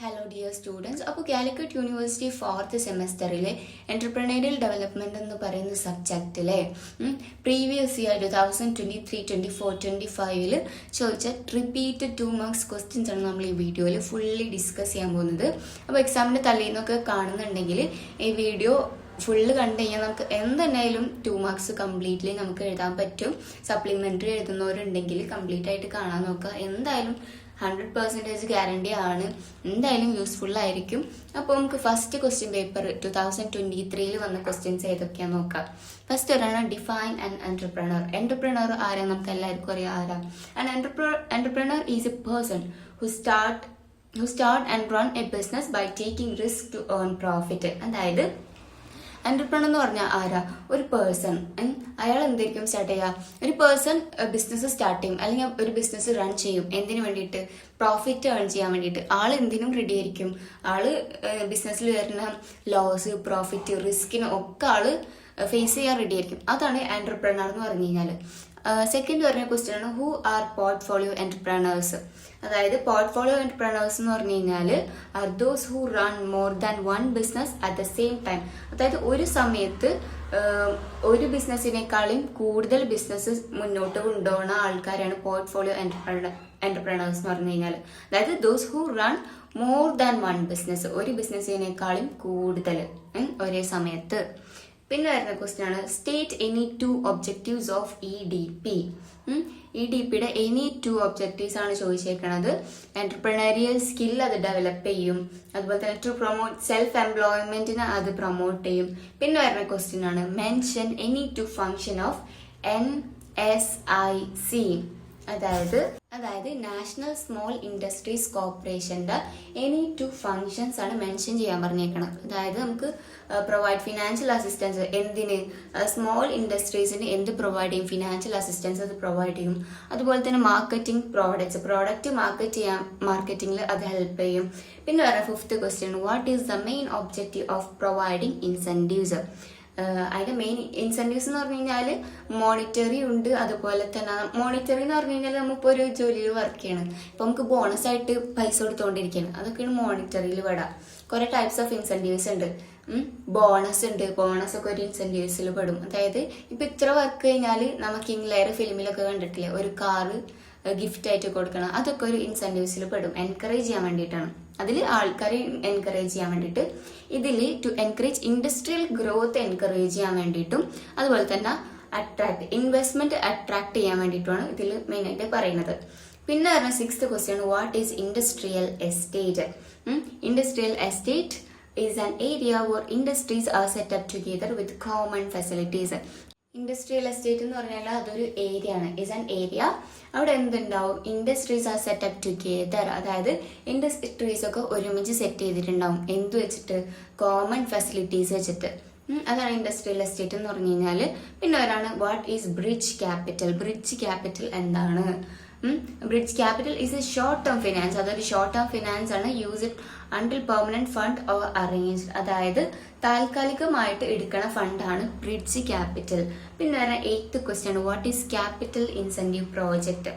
Hello dear students. അപ്പോൾ Calicut university 4th സെമസ്റ്ററിലെ entrepreneurial development എന്ന് പറയുന്ന സബ്ജക്റ്റിലെ പ്രീവിയസ് ഇയർ 2023, 24, 25 ചോദിച്ച റിപ്പീറ്റ് 2 മാർക്സ് ക്വസ്റ്റ്യൻസ് ആണ് നമ്മൾ ഈ വീഡിയോയിൽ ഫുള്ളി ഡിസ്കസ് ചെയ്യാൻ പോകുന്നത്. അപ്പോൾ എക്സാമിൻ്റെ തലേന്നൊക്കെ കാണുന്നുണ്ടെങ്കിൽ ഈ വീഡിയോ ഫുള്ള് കണ്ടു കഴിഞ്ഞാൽ നമുക്ക് എന്തെന്നായാലും 2 മാർക്സ് കംപ്ലീറ്റ്ലി നമുക്ക് എഴുതാൻ പറ്റും. സപ്ലിമെൻ്ററി എഴുതുന്നവരുണ്ടെങ്കിൽ കംപ്ലീറ്റ് ആയിട്ട് കാണാൻ നോക്കുക. എന്തായാലും 100% ഗ്യാരണ്ടി ആണ്, എന്തായാലും യൂസ്ഫുൾ ആയിരിക്കും. അപ്പോൾ നമുക്ക് ഫസ്റ്റ് ക്വസ്റ്റ്യൻ പേപ്പർ 2023 വന്ന ക്വസ്റ്റ്യൻസ് ഏതൊക്കെയാണെന്ന് നോക്കാം. ഫസ്റ്റ് ഒരെണ്ണം ഡിഫൈൻ ആൻ എന്റർപ്രണർ. എന്റർപ്രണർ ആരാ നമുക്ക് എല്ലാവർക്കും അറിയാം. ആരാ? An entrepreneur is a person who start and run a business by taking risk to earn profit. അതായത് എന്റർപ്രണർ എന്ന് പറഞ്ഞാൽ ആരാ? ഒരു പേഴ്സൺ. അയാൾ എന്തായിരിക്കും സ്റ്റാർട്ട് ചെയ്യുക? ഒരു പേഴ്സൺ ബിസിനസ് സ്റ്റാർട്ട് ചെയ്യും, അല്ലെങ്കിൽ ഒരു ബിസിനസ് റൺ ചെയ്യും. എന്തിനു വേണ്ടിയിട്ട്? പ്രോഫിറ്റ് ഏൺ ചെയ്യാൻ വേണ്ടിയിട്ട്. ആൾ എന്തിനും റെഡി ആയിരിക്കും. ആള് ബിസിനസ്സിൽ വരുന്ന ലോസ്, പ്രോഫിറ്റ്, റിസ്കിന് ഒക്കെ ആള് ഫേസ് ചെയ്യാൻ റെഡി ആയിരിക്കും. അതാണ് എന്റർപ്രണർ എന്ന് പറഞ്ഞു കഴിഞ്ഞാൽ. സെക്കൻഡ് പറഞ്ഞ ക്വസ്റ്റ്യൻ ആണ് ഹു ആർ പോർട്ട്ഫോളിയോ എന്റർപ്രണേഴ്സ്. അതായത് പോർട്ട്ഫോളിയോ എന്റർപ്രണേഴ്സ് എന്ന് പറഞ്ഞു കഴിഞ്ഞാൽ are those who run more than one business at the same time. അതായത് ഒരു സമയത്ത് ഒരു ബിസിനസ്സിനേക്കാളും കൂടുതൽ ബിസിനസ് മുന്നോട്ട് കൊണ്ടുപോകുന്ന ആൾക്കാരാണ് പോർട്ട്ഫോളിയോ എന്റർപ്രണേഴ്സ് എന്ന് പറഞ്ഞു കഴിഞ്ഞാൽ. അതായത് those who run more than one business, ഒരു ബിസിനസ്സിനേക്കാളും കൂടുതൽ ഒരേ സമയത്ത്. പിന്നെ വരുന്ന ക്വസ്റ്റ്യൻ ആണ് state any 2 objectives of EDP. EDPയുടെ എനി 2 ഒബ്ജക്റ്റീവ്സ് ആണ് ചോദിച്ചേക്കണത്. എന്റർപ്രണറിയൽ സ്കിൽ അത് ഡെവലപ്പ് ചെയ്യും, അതുപോലെ തന്നെ ടു പ്രൊമോട്ട് സെൽഫ് എംപ്ലോയ്മെന്റിനെ അത് പ്രൊമോട്ട് ചെയ്യും. പിന്നെ വരുന്ന ക്വസ്റ്റ്യൻ ആണ് mention any 2 function of NSIC. അതായത് നാഷണൽ സ്മോൾ ഇൻഡസ്ട്രീസ് കോർപ്പറേഷന്റെ എനി 2 ഫങ്ഷൻസ് ആണ് മെൻഷൻ ചെയ്യാൻ പറഞ്ഞേക്കണം. അതായത് നമുക്ക് പ്രൊവൈഡ് ഫിനാൻഷ്യൽ അസിസ്റ്റൻസ്. എന്തിന്? സ്മോൾ ഇൻഡസ്ട്രീസിന് എന്ത് പ്രൊവൈഡ് ചെയ്യും? ഫിനാൻഷ്യൽ അസിസ്റ്റൻസ് അത് പ്രൊവൈഡ് ചെയ്യും. അതുപോലെ തന്നെ മാർക്കറ്റിംഗ് പ്രോഡക്റ്റ് മാർക്കറ്റിംഗിൽ അത് ഹെൽപ്പ് ചെയ്യും. പിന്നെ പറയാം 5th question what is the main objective of providing incentives. അതിന്റെ മെയിൻ ഇൻസെന്റീവ്സ് എന്ന് പറഞ്ഞു കഴിഞ്ഞാൽ മോണിറ്ററി ഉണ്ട്. അതുപോലെ തന്നെ മോണിറ്ററി എന്ന് പറഞ്ഞു കഴിഞ്ഞാൽ നമ്മളിപ്പോൾ ഒരു ജോലിയിൽ വർക്ക് ചെയ്യണം, ഇപ്പൊ നമുക്ക് ബോണസ് ആയിട്ട് പൈസ കൊടുത്തോണ്ടിരിക്കണം, അതൊക്കെയാണ് മോണിറ്ററിയിൽ പെടാം. കുറെ ടൈപ്സ് ഓഫ് ഇൻസെന്റീവ്സ് ഉണ്ട്. ബോണസ് ഉണ്ട്, ബോണസ് ഒക്കെ ഒരു ഇൻസെന്റീവ്സിൽ പെടും. അതായത് ഇപ്പൊ ഇത്ര വർക്ക് കഴിഞ്ഞാൽ നമുക്ക് ഇംഗ്ലയർ ഫിലിമിലൊക്കെ കണ്ടിട്ടില്ലേ, ഒരു കാറ് ഗിഫ്റ്റ് ആയിട്ട് കൊടുക്കണം, അതൊക്കെ ഒരു ഇൻസെന്റീവ്സിൽ പെടും. എൻകറേജ് ചെയ്യാൻ വേണ്ടിയിട്ടാണ്, അതിൽ ആൾക്കാരെ എൻകറേജ് ചെയ്യാൻ വേണ്ടിയിട്ട്. ഇതിൽ to encourage industrial growth encourage ചെയ്യാൻ വേണ്ടിയിട്ടും അതുപോലെ തന്നെ ഇൻവെസ്റ്റ്മെന്റ് അട്രാക്ട് ചെയ്യാൻ വേണ്ടിയിട്ടുമാണ് ഇതിൽ മെയിൻ ആയിട്ട് പറയുന്നത്. പിന്നെ പറഞ്ഞ 6th question what is industrial estate. Industrial estate is an area where industries are set up together with common facilities. Industrial estate എന്ന് പറഞ്ഞാൽ അതൊരു ഏരിയ ആണ്. ഇസ് ആൻ ഏരിയ, അവിടെ എന്തുണ്ടാവും? Industries are set up together. അതായത് industries ഒക്കെ ഒരുമിച്ച് set ചെയ്തിട്ടുണ്ടാവും. എന്ത് വെച്ചിട്ട്? കോമൺ ഫെസിലിറ്റീസ് വെച്ചിട്ട്. അതാണ് ഇൻഡസ്ട്രിയൽ എസ്റ്റേറ്റ് എന്ന് പറഞ്ഞു കഴിഞ്ഞാൽ. പിന്നെ ഒരാണ് what is bridge capital. Bridge capital എന്താണ്? Bridge capital is a short term finance. അതൊരു ഷോർട്ട് ടേം ഫിനാൻസ് ആണ്. Use it until permanent fund or arranged. അതായത് താൽക്കാലികമായിട്ട് എടുക്കുന്ന ഫണ്ടാണ് ബ്രിഡ്ജ് ക്യാപിറ്റൽ. പിന്നെ വരാൻ 8th question what is capital incentive project.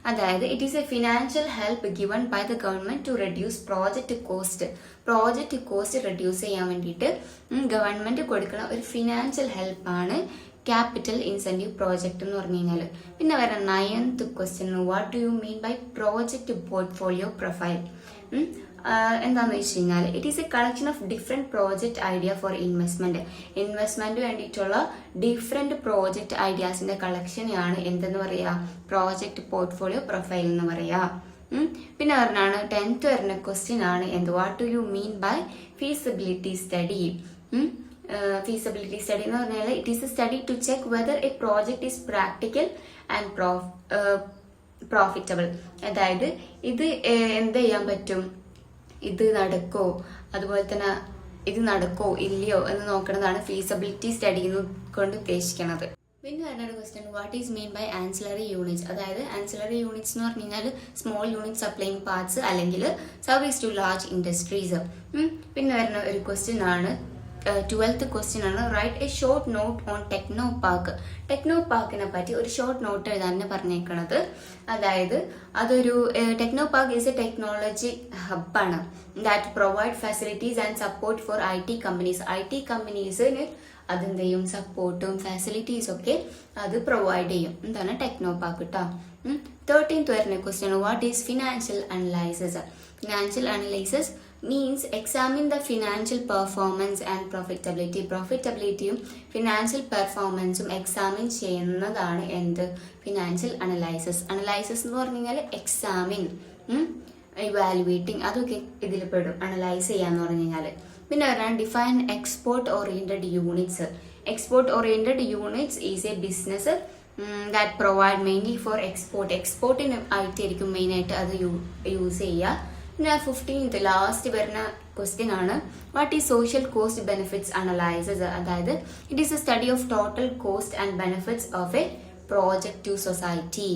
അതായത് it is a financial help given by the government to reduce project cost reduce ചെയ്യാൻ വേണ്ടിയിട്ട് ഗവൺമെന്റ് കൊടുക്കുന്ന ഒരു ഫിനാൻഷ്യൽ ഹെൽപ്പാണ് ക്യാപിറ്റൽ ഇൻസെന്റീവ് പ്രോജക്റ്റ് എന്ന് പറഞ്ഞു കഴിഞ്ഞാൽ. പിന്നെ വരാം 9th question what do you mean by project portfolio profile. എന്താണെന്ന് വെച്ച് കഴിഞ്ഞാൽ it is a collection of different project idea for investment വേണ്ടിയിട്ടുള്ള ഡിഫറെന്റ് പ്രോജക്റ്റ് ഐഡിയാസിന്റെ കളക്ഷനെയാണ് എന്തെന്ന് പറയാ? പ്രോജക്റ്റ് പോർട്ട്ഫോളിയോ പ്രൊഫൈൽ എന്ന് പറയാ. പിന്നെ പറഞ്ഞാണ് 10th വരുന്ന ക്വസ്റ്റ്യൻ ആണ് എന്ത്? What do you mean by feasibility study. Feasibility study എന്ന് പറഞ്ഞാൽ it is a study to check whether a project is practical and profitable. അതായത് ഇത് എന്ത് ചെയ്യാൻ പറ്റും, ഇത് നടക്കോ, അതുപോലെ തന്നെ ഇത് നടക്കോ ഇല്ലയോ എന്ന് നോക്കുന്നതാണ് ഫീസിബിലിറ്റി സ്റ്റഡി കൊണ്ട് ഉദ്ദേശിക്കുന്നത്. പിന്നെ വരുന്ന question what is mean by ancillary units. അതായത് ആൻസിലറി യൂണിറ്റ്സ് എന്ന് പറഞ്ഞു കഴിഞ്ഞാൽ സ്മോൾ യൂണിറ്റ് സപ്ലൈയിങ് പാർട്സ് അല്ലെങ്കിൽ സർവീസ് ടു ലാർജ് ഇൻഡസ്ട്രീസ്. പിന്നെ വരുന്ന ഒരു ക്വസ്റ്റ്യൻ ആണ് 12th ക്വസ്റ്റ്യൻ ആണ്. Write a short note on techno park. Techno പാർക്കിനെ പറ്റി ഒരു ഷോർട്ട് നോട്ട് എഴുതാൻ പറഞ്ഞേക്കണത്. അതായത് അതൊരു techno park is a technology ഹബ്ബാണ് that provide facilities and support for IT companies. IT കമ്പനീസിന് അതെന്ത് ചെയ്യും, സപ്പോർട്ടും ഫെസിലിറ്റീസും ഒക്കെ അത് പ്രൊവൈഡ് ചെയ്യും. എന്താണ് ടെക്നോ പാർക്ക് കേട്ടോ. 13th വരുന്ന question, what is financial analysis? Financial analysis means examine the financial performance and profitability. പ്രോഫിറ്റബിലിറ്റിയും ഫിനാൻഷ്യൽ പെർഫോമൻസും എക്സാമിൻ ചെയ്യുന്നതാണ് എന്ത്, ഫിനാൻഷ്യൽ അനലൈസിസ്. അനലൈസിസ് എന്ന് പറഞ്ഞു കഴിഞ്ഞാൽ എക്സാമിൻ, ഇവാലുവേറ്റിംഗ്, അതൊക്കെ ഇതിൽ പെടും അനലൈസ് ചെയ്യാന്ന് പറഞ്ഞു കഴിഞ്ഞാൽ. പിന്നെ പറയാൻ define export oriented units. Export oriented units is a business that provide mainly for export. എക്സ്പോർട്ടിന് ആയിട്ടായിരിക്കും മെയിനായിട്ട് അത് യൂസ് ചെയ്യുക. പിന്നെ 15th ലാസ്റ്റ് വരുന്ന ക്വസ്റ്റ്യൻ ആണ്, what is social cost benefits analysis? അതായത് it is a study of total cost and benefits of a project to society.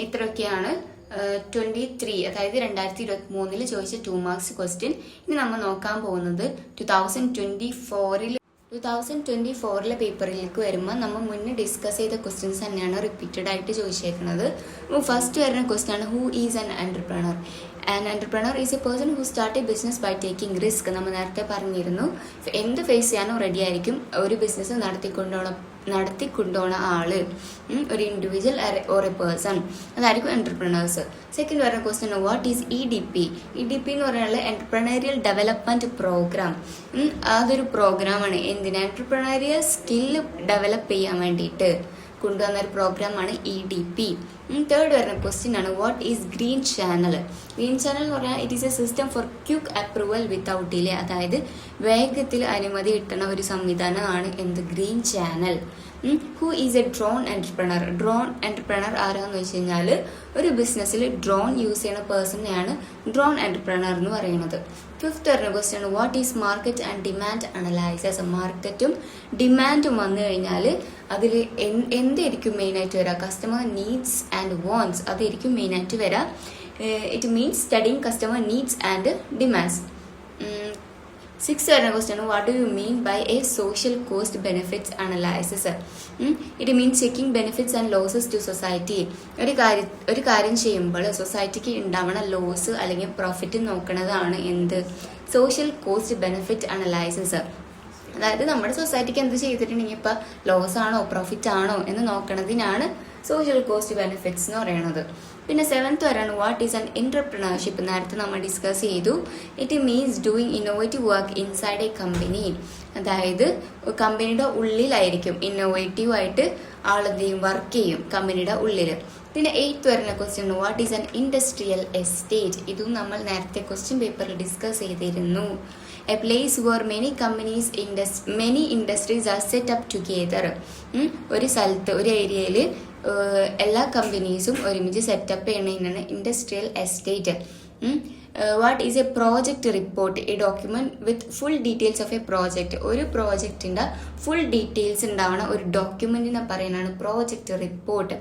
ഇത്രയൊക്കെയാണ് 23, അതായത് 2023 ചോദിച്ച 2 മാർക്സ് ക്വസ്റ്റ്യൻ. ഇനി നമ്മൾ നോക്കാൻ പോകുന്നത് 2024 പേപ്പറിലേക്ക് വരുമ്പോൾ നമ്മൾ മുന്നേ ഡിസ്കസ് ചെയ്ത ക്വസ്റ്റ്യൻസ് തന്നെയാണ് റിപ്പീറ്റഡ് ആയിട്ട് ചോദിച്ചേക്കുന്നത്. ഫസ്റ്റ് വരുന്ന ക്വസ്റ്റ്യൻ ആണ്, who is an entrepreneur? An entrepreneur is a person who start a business by taking risk. നമ്മൾ നേരത്തെ പറഞ്ഞിരുന്നു, എന്ത് ഫേസ് ചെയ്യാനോ റെഡി ആയിരിക്കും ഒരു ബിസിനസ് നടത്തിക്കൊണ്ടുപോണ ആള്, ഒരു ഇൻഡിവിജ്വൽ ഓർ എ പേഴ്സൺ, അതായിരിക്കും എൻ്റർപ്രണേഴ്സ്. സെക്കൻഡ് വരുന്ന question, what is EDP? EDP എന്ന് പറഞ്ഞാൽ എൻ്റർപ്രണറിയൽ ഡെവലപ്മെന്റ് പ്രോഗ്രാം. അതൊരു പ്രോഗ്രാമാണ് എന്തിനാ, എൻ്റർപ്രണറിയൽ സ്കില്ല് ഡെവലപ്പ് ചെയ്യാൻ വേണ്ടിയിട്ട് കൊണ്ടുവന്ന ഒരു പ്രോഗ്രാമാണ് EDP. തേർഡ് വരുന്ന ക്വസ്റ്റ്യൻ ആണ്, what is green channel? Green channel എന്ന് പറഞ്ഞാൽ it is A system for quick approval without delay. അതായത് വേഗത്തിൽ അനുമതി കിട്ടുന്ന ഒരു സംവിധാനമാണ് എന്ത്, green channel. Who is A drone entrepreneur? Drone entrepreneur ആരാന്ന് വെച്ച് കഴിഞ്ഞാൽ ഒരു ബിസിനസ്സിൽ ഡ്രോൺ യൂസ് ചെയ്യുന്ന പേഴ്സണെയാണ് ഡ്രോൺ എൻ്റർപ്രണർ എന്ന് പറയുന്നത്. ഫിഫ്ത്ത് വരുന്ന question, what is market and demand analysis? മാർക്കറ്റും ഡിമാൻഡും വന്നു കഴിഞ്ഞാൽ അതിൽ എന്തായിരിക്കും മെയിനായിട്ട് വരിക, കസ്റ്റമർ നീഡ്സ് ആൻഡ് വാണ്ട്സ് അതായിരിക്കും മെയിനായിട്ട് വരിക. It means studying customer needs and demands. Six വരുന്ന question, what do you mean by a social cost benefits analysis? It means checking benefits and losses to society. ഒരു കാര്യം ചെയ്യുമ്പോൾ സൊസൈറ്റിക്ക് ഉണ്ടാവണ loss അല്ലെങ്കിൽ profit നോക്കണതാണ് എന്ത്, സോഷ്യൽ കോസ്റ്റ് ബെനിഫിറ്റ് അനലൈസിസ്. അതായത് നമ്മുടെ സൊസൈറ്റിക്ക് എന്ത് ചെയ്തിട്ടുണ്ടെങ്കിൽ ഇപ്പം ലോസ് ആണോ പ്രോഫിറ്റ് ആണോ എന്ന് നോക്കണതിനാണ് സോഷ്യൽ കോസ്റ്റ് ബെനിഫിറ്റ്സ് എന്ന് പറയുന്നത്. പിന്നെ 7th വരാണ്, വാട്ട് ഈസ് ആൻ എൻ്റർപ്രണർഷിപ്പ്? നേരത്തെ നമ്മൾ ഡിസ്കസ് ചെയ്തു. It means doing innovative work inside A company. അതായത് കമ്പനിയുടെ ഉള്ളിലായിരിക്കും ഇന്നോവേറ്റീവ് ആയിട്ട് ആളെന്തെയും വർക്ക് ചെയ്യും കമ്പനിയുടെ ഉള്ളിൽ. പിന്നെ 8th വരുന്ന question, what is an industrial estate? ഇതും നമ്മൾ നേരത്തെ ക്വസ്റ്റ്യൻ പേപ്പറിൽ ഡിസ്കസ് ചെയ്തിരുന്നു. A place where many industries are set up together. ഒരു സ്ഥലത്ത് ഒരു ഏരിയയിൽ എല്ലാ കമ്പനീസും ഒരുമിച്ച് സെറ്റപ്പ് ചെയ്യുന്നതിനാണ് industrial estate. What is a project report? A document with full details of a project. ഒരു പ്രോജക്റ്റിൻ്റെ ഫുൾ ഡീറ്റെയിൽസ് ഉണ്ടാവണ ഒരു ഡോക്യുമെന്റിനെ പറയുന്നതാണ് പ്രോജക്റ്റ് റിപ്പോർട്ട്.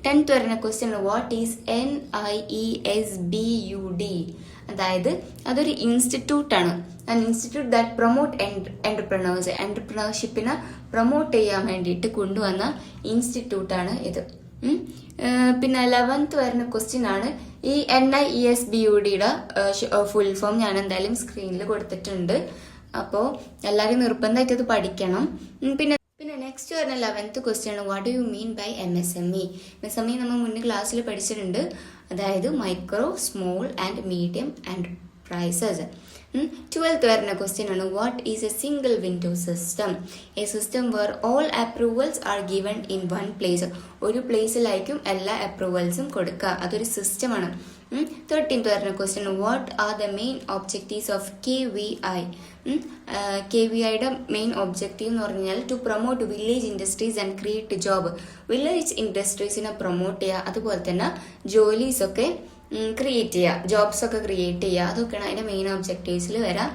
10th വരുന്ന ക്വസ്റ്റ്യൻ, വാട്ട് ഈസ് NIESBUD? അതായത് അതൊരു ഇൻസ്റ്റിറ്റ്യൂട്ടാണ്. An institute that promote entrepreneurs. എൻ്റർപ്രണർഷിപ്പിനെ പ്രൊമോട്ട് ചെയ്യാൻ വേണ്ടിയിട്ട് കൊണ്ടുവന്ന ഇൻസ്റ്റിറ്റ്യൂട്ടാണ് ഇത്. പിന്നെ 11th വരുന്ന ക്വസ്റ്റ്യൻ ആണ്, ഈ NIESBUDയുടെ ഫുൾ ഫോം ഞാൻ എന്തായാലും സ്ക്രീനിൽ കൊടുത്തിട്ടുണ്ട്. അപ്പോൾ എല്ലാവരും നിർബന്ധമായിട്ട് ഇത് പഠിക്കണം. പിന്നെ നെക്സ്റ്റ് വരുന്ന 11th ക്വസ്റ്റ്യൻ ആണ്, what do you mean by MSME? MSME നമ്മൾ മുന്നേ ക്ലാസ്സിൽ പഠിച്ചിട്ടുണ്ട്. അതായത് micro small and medium enterprises. 12th വരുന്ന ക്വസ്റ്റ്യൻ ആണ്, what is a single window system? A system where all approvals are given in one place. ഒരു പ്ലേസിലായിരിക്കും എല്ലാ അപ്രൂവൽസും കൊടുക്കുക. അതൊരു സിസ്റ്റമാണ്. 13th വരുന്ന question, what are the main objectives of KVI? KVIയുടെ മെയിൻ ഒബ്ജക്റ്റീവ് എന്ന് പറഞ്ഞാൽ to promote village industries and create job. Village ഇൻഡസ്ട്രീസിനെ പ്രൊമോട്ട് ചെയ്യുക, അതുപോലെ തന്നെ ജോലീസൊക്കെ ക്രിയേറ്റ് ചെയ്യുക, ജോബ്സ് ഒക്കെ ക്രിയേറ്റ് ചെയ്യുക, അതൊക്കെയാണ് അതിൻ്റെ മെയിൻ ഒബ്ജക്റ്റീവ്സിൽ വരാം.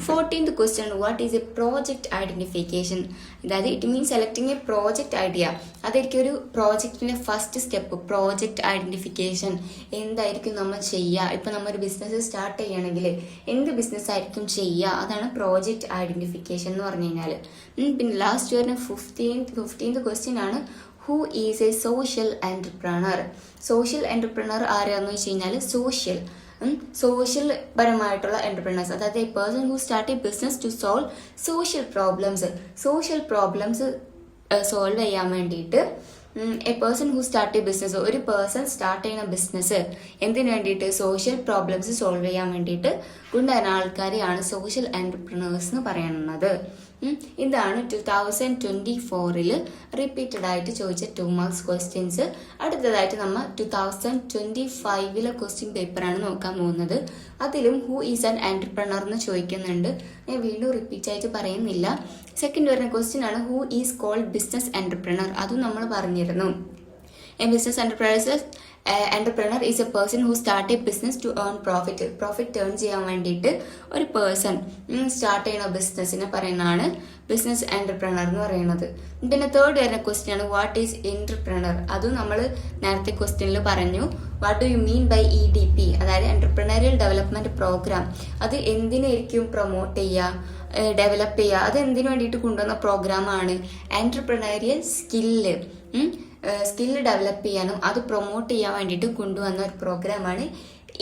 14th question, what is a project identification? അതായത് it means selecting a project idea. അതായിരിക്കും ഒരു പ്രോജക്റ്റിൻ്റെ ഫസ്റ്റ് സ്റ്റെപ്പ്, പ്രോജക്റ്റ് ഐഡൻറ്റിഫിക്കേഷൻ. എന്തായിരിക്കും നമ്മൾ ചെയ്യുക? ഇപ്പം നമ്മൾ ഒരു ബിസിനസ് സ്റ്റാർട്ട് ചെയ്യുകയാണെങ്കിൽ എന്ത് ബിസിനസ് ആയിരിക്കും ചെയ്യുക? അതാണ് പ്രോജക്റ്റ് ഐഡൻറ്റിഫിക്കേഷൻ എന്ന് പറഞ്ഞു കഴിഞ്ഞാൽ. പിന്നെ ലാസ്റ്റ് വരുന്ന 15th ക്വസ്റ്റ്യൻ ആണ്, who is a social entrepreneur? Social entrepreneur ആരാന്ന് വെച്ച് കഴിഞ്ഞാൽ സോഷ്യൽ പരമായിട്ടുള്ള എൻ്റർപ്രണേഴ്സ്, അതായത് a person who start a business to solve social problems solve ചെയ്യാൻ വേണ്ടിയിട്ട് a person who start a business, ഒരു പേഴ്സൺ സ്റ്റാർട്ട് ചെയ്യുന്ന ബിസിനസ് എന്തിനു വേണ്ടിയിട്ട്? സോഷ്യൽ പ്രോബ്ലംസ് സോൾവ് ചെയ്യാൻ വേണ്ടിയിട്ട് കൊണ്ടുവരുന്ന ആൾക്കാരെയാണ് സോഷ്യൽ എൻ്റർപ്രണേഴ്സ് എന്ന് പറയുന്നത്. ഇതാണ് 2024 റിപ്പീറ്റഡ് ആയിട്ട് ചോദിച്ച 2 മാർക്സ് ക്വസ്റ്റ്യൻസ്. അടുത്തതായിട്ട് നമ്മൾ 2025 ക്വസ്റ്റ്യൻ പേപ്പറാണ് നോക്കാൻ പോകുന്നത്. അതിലും ഹൂ ഈസ് ആൻ എൻ്റർപ്രണർ എന്ന് ചോദിക്കുന്നുണ്ട്. ഞാൻ വീണ്ടും റിപ്പീറ്റ് ആയിട്ട് പറയുന്നില്ല. സെക്കൻഡ് വരുന്ന ക്വസ്റ്റ്യൻ ആണ്, who is called business entrepreneur? അതും നമ്മൾ പറഞ്ഞിരുന്നു. A business entrepreneur is a person who start a business to earn profit earn ചെയ്യാൻ വേണ്ടിയിട്ട് ഒരു പേഴ്സൺ സ്റ്റാർട്ട് ചെയ്യുന്ന ബിസിനസ്സിനെ പറയുന്നതാണ് ബിസിനസ് എൻ്റർപ്രണർ എന്ന് പറയുന്നത്. പിന്നെ തേർഡ് വരുന്ന ക്വസ്റ്റ്യൻ ആണ്, വാട്ട് ഈസ് എൻ്റർപ്രണർ? അതും നമ്മൾ നേരത്തെ ക്വസ്റ്റ്യനിൽ പറഞ്ഞു. What do you mean by EDP? അതായത് എൻ്റർപ്രണറിയൽ ഡെവലപ്മെൻറ്റ് പ്രോഗ്രാം. അത് എന്തിനായിരിക്കും പ്രൊമോട്ട് ചെയ്യുക, ഡെവലപ്പ് ചെയ്യുക? അത് എന്തിനു വേണ്ടിയിട്ട് കൊണ്ടുവന്ന പ്രോഗ്രാമാണ്? എൻ്റർപ്രണറിയൽ സ്കില്ല് ഡെവലപ്പ് ചെയ്യാനും അത് പ്രൊമോട്ട് ചെയ്യാൻ വേണ്ടിയിട്ട് കൊണ്ടുവന്ന ഒരു പ്രോഗ്രാമാണ്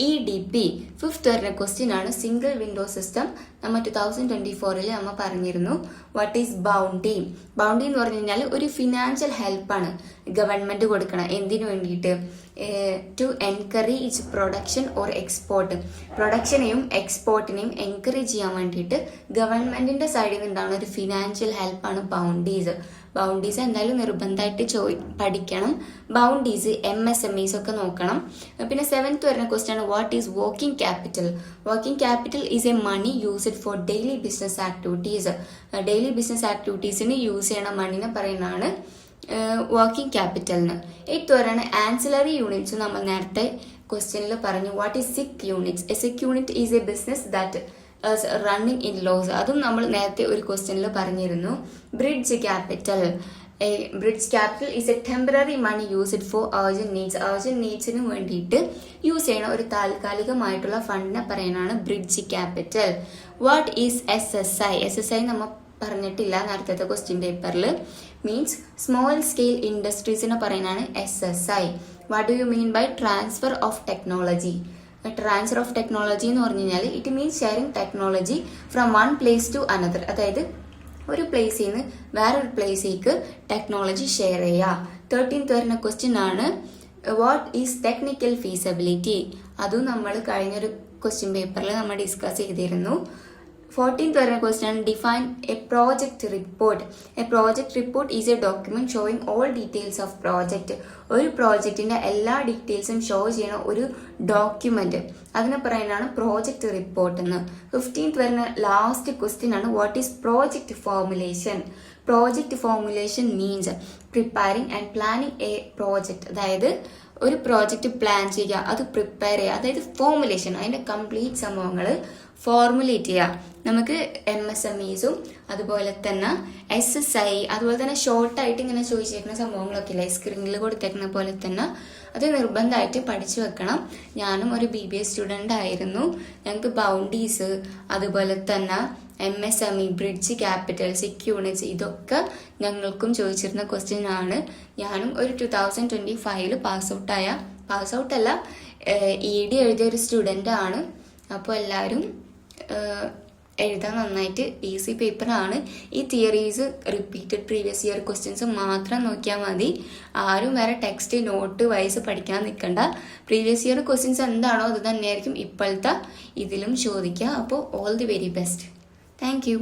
EDP. ഫിഫ്ത്ത് വരുന്ന ക്വസ്റ്റ്യൻ ആണ്, സിംഗിൾ വിൻഡോ സിസ്റ്റം. നമ്മൾ 2024 നമ്മൾ പറഞ്ഞിരുന്നു. What is bounty? ബൗണ്ടി എന്ന് പറഞ്ഞു കഴിഞ്ഞാൽ ഒരു ഫിനാൻഷ്യൽ ഹെൽപ്പാണ് ഗവൺമെൻറ് കൊടുക്കണം. എന്തിനു വേണ്ടിയിട്ട്? To encourage production or export. പ്രൊഡക്ഷനെയും എക്സ്പോർട്ടിനെയും എൻകറേജ് ചെയ്യാൻ വേണ്ടിയിട്ട് ഗവൺമെൻറ്റിൻ്റെ സൈഡിൽ നിന്നുണ്ടാകുന്ന ഒരു ഫിനാൻഷ്യൽ ഹെൽപ്പാണ് ബൗണ്ടീസ്. ബൗണ്ടീസ് എന്തായാലും നിർബന്ധമായിട്ട് പഠിക്കണം. ബൗണ്ടീസ്, MSMEs ഒക്കെ നോക്കണം. പിന്നെ 7th വരുന്ന ക്വസ്റ്റ്യൻ ആണ്, what is working capital? Working capital is a money used for daily business activities. Daily business ആക്ടിവിറ്റീസിന് യൂസ് ചെയ്യണ മണിനെ പറയുന്നതാണ് വർക്കിംഗ് ക്യാപിറ്റലിന്. 8th വരെയാണ് ആൻസിലറി യൂണിറ്റ്സ്. നമ്മൾ നേരത്തെ ക്വസ്റ്റ്യനിൽ പറഞ്ഞു. What is sick units? A sick unit is a business that running in loss. അതും നമ്മൾ നേരത്തെ ഒരു ക്വസ്റ്റ്യനിൽ പറഞ്ഞിരുന്നു. Bridge capital is a temporary money used for urgent needs. Urgent നീഡ്സിന് വേണ്ടിയിട്ട് യൂസ് ചെയ്യണ ഒരു താൽക്കാലികമായിട്ടുള്ള ഫണ്ടിനെ പറയുന്നതാണ് bridge capital. What is SSI നമ്മൾ പറഞ്ഞിട്ടില്ല നേരത്തെ ക്വസ്റ്റ്യൻ പേപ്പറിൽ. മീൻസ് സ്മോൾ സ്കെയിൽ ഇൻഡസ്ട്രീസിനെ പറയുന്നതാണ് SSI. What do you mean by transfer of technology? Transfer of technology എന്ന് പറഞ്ഞു കഴിഞ്ഞാൽ it means sharing technology from one place to another. അതായത് ഒരു പ്ലേസിൽ നിന്ന് വേറൊരു പ്ലേസിലേക്ക് ടെക്നോളജി ഷെയർ ചെയ്യുക. 13th വരുന്ന ക്വസ്റ്റ്യൻ ആണ്, വാട്ട് ഈസ് ടെക്നിക്കൽ ഫീസിബിലിറ്റി? അതും നമ്മൾ കഴിഞ്ഞൊരു ക്വസ്റ്റ്യൻ പേപ്പറിൽ നമ്മൾ ഡിസ്കസ് ചെയ്തിരുന്നു. 14th വരുന്ന ക്വസ്റ്റ്യൻ ആണ്, define A project report. A project report is A document showing all details of project. ഒരു പ്രോജക്റ്റിന്റെ എല്ലാ ഡീറ്റെയിൽസും ഷോ ചെയ്യുന്ന ഒരു ഡോക്യുമെന്റ്, അതിനെ പറയുന്നതാണ് പ്രോജക്റ്റ് റിപ്പോർട്ട് എന്ന്. 15th വരുന്ന ലാസ്റ്റ് ക്വസ്റ്റ്യൻ ആണ്, what is project formulation? Project formulation means preparing and planning A project. അതായത് ഒരു പ്രോജക്റ്റ് പ്ലാൻ ചെയ്യുക, അത് പ്രിപ്പയർ ചെയ്യുക, അതായത് ഫോർമുലേഷൻ, അതിൻ്റെ കംപ്ലീറ്റ് സംഭവങ്ങൾ ഫോർമുലേറ്റ് ചെയ്യുക. നമുക്ക് MSMEസും അതുപോലെ തന്നെ SSI അതുപോലെ തന്നെ ഷോർട്ടായിട്ട് ഇങ്ങനെ ചോദിച്ചേക്കുന്ന സംഭവങ്ങളൊക്കെ ഇല്ലേ സ്ക്രീനിൽ കൊടുത്തേക്കുന്ന പോലെ തന്നെ അത് നിർബന്ധമായിട്ട് പഠിച്ചു വെക്കണം. ഞാനും ഒരു BBA സ്റ്റുഡൻ്റ് ആയിരുന്നു. ഞങ്ങൾക്ക് ബൗണ്ടീസ് അതുപോലെ തന്നെ MSME, ബ്രിഡ്ജ് ക്യാപിറ്റൽ, സിക് യൂണിറ്റ്സ് ഇതൊക്കെ ഞങ്ങൾക്കും ചോദിച്ചിരുന്ന ക്വസ്റ്റ്യൻ ആണ്. ഞാനും ഒരു 2025 പാസ് ഔട്ടല്ല ED എഴുതിയ ഒരു സ്റ്റുഡൻ്റ് ആണ്. അപ്പോൾ എല്ലാവരും എഴുതാൻ നന്നായിട്ട് ഈസി പേപ്പറാണ്. ഈ theories repeated previous year questions മാത്രം നോക്കിയാൽ മതി. ആരും വേറെ ടെക്സ്റ്റ് നോട്ട് വൈസ് പഠിക്കാൻ നിൽക്കണ്ട. പ്രീവിയസ് ഇയർ ക്വസ്റ്റ്യൻസ് എന്താണോ അത് തന്നെയായിരിക്കും ഇപ്പോഴത്തെ ഇതിലും ചോദിക്കുക. അപ്പോൾ all the very best. Thank you.